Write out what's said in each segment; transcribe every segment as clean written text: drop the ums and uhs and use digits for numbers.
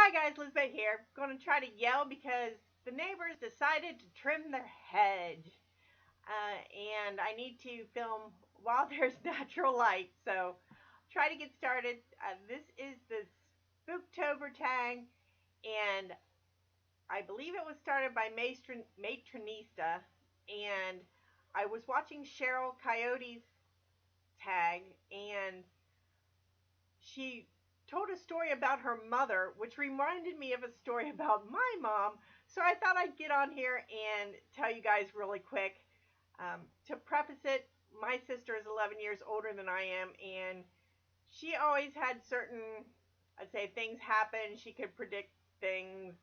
Hi guys, Lizbet here. Going to try to yell because the neighbors decided to trim their hedge. And I need to film while there's natural light. So try to get started. This is the Spooktober Tag, and I believe it was started by Matronista. And I was watching Cheryl Coyote's tag, and she told a story about her mother, which reminded me of a story about my mom. So I thought I'd get on here and tell you guys really quick. To preface it, my sister is 11 years older than I am, and she always had certain, I'd say, things happen. She could predict things.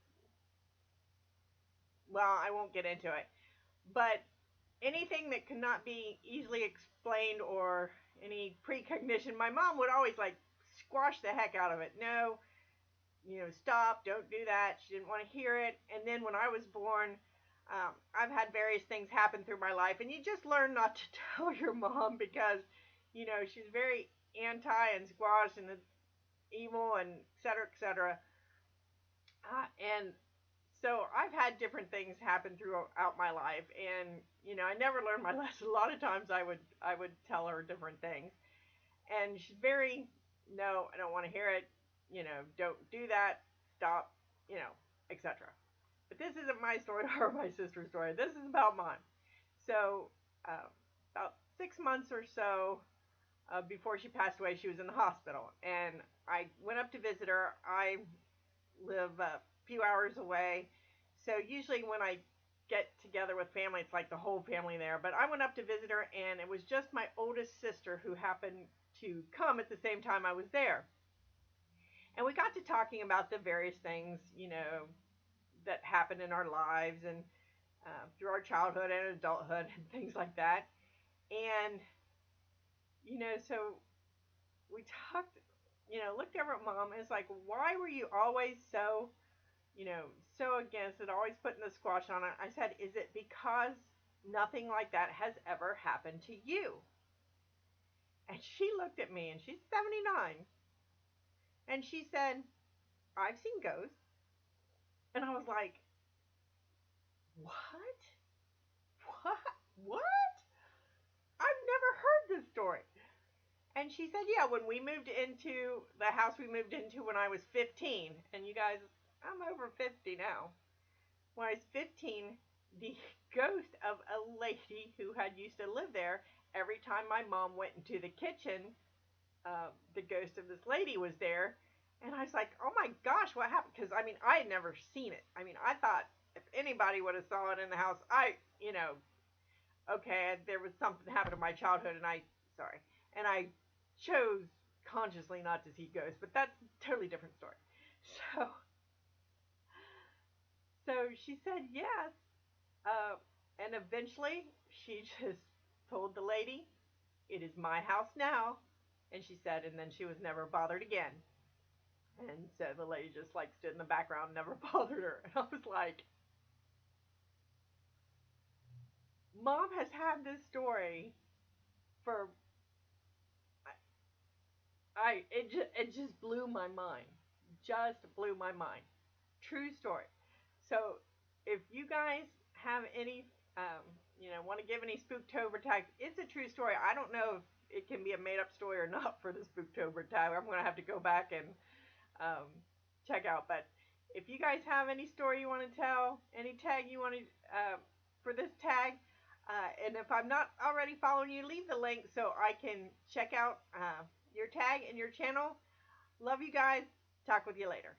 Well, I won't get into it. But anything that could not be easily explained or any precognition, my mom would always like squash the heck out of it. No, stop, don't do that. She didn't want to hear it. And then when I was born, I've had various things happen through my life, and you just learn not to tell your mom because, she's very anti and squash and evil and et cetera, et cetera. And so I've had different things happen throughout my life, and I never learned my lesson. A lot of times I would tell her different things, and she's very, no, I don't want to hear it. Don't do that. Stop. Etc. But this isn't my story or my sister's story. This is about mine. So about 6 months or so before she passed away, she was in the hospital, and I went up to visit her. I live a few hours away, so usually when I get together with family, it's like the whole family there. But I went up to visit her, and it was just my oldest sister who happened to come at the same time I was there. And we got to talking about the various things, that happened in our lives and through our childhood and adulthood and things like that. And, so we talked, looked over at mom, and it's like, why were you always so, so against it, always putting the squash on it? I said, is it because nothing like that has ever happened to you? And she looked at me, and she's 79. And she said, I've seen ghosts. And I was like, what? What? What? I've never heard this story. And she said, yeah, when we moved into the house we moved into when I was 15, and you guys, I'm over 50 now. When I was 15, the ghost of a lady who had used to live there, every time my mom went into the kitchen, the ghost of this lady was there. And I was like, oh my gosh, what happened? Because, I had never seen it. I thought if anybody would have saw it in the house, okay, there was something that happened in my childhood, and I chose consciously not to see ghosts, but that's a totally different story. So, so she said yes, and eventually she just told the lady, it is my house now, and she said, and then she was never bothered again. And so the lady just like stood in the background, never bothered her. And I was like, Mom has had this story for it just blew my mind. Just blew my mind. True story. So if you guys have any want to give any Spooktober tags, it's a true story. I don't know if it can be a made up story or not for the Spooktober tag. I'm gonna have to go back and check out. But if you guys have any story you want to tell, any tag you want to for this tag, and if I'm not already following you, leave the link so I can check out your tag and your channel. Love you guys. Talk with you later.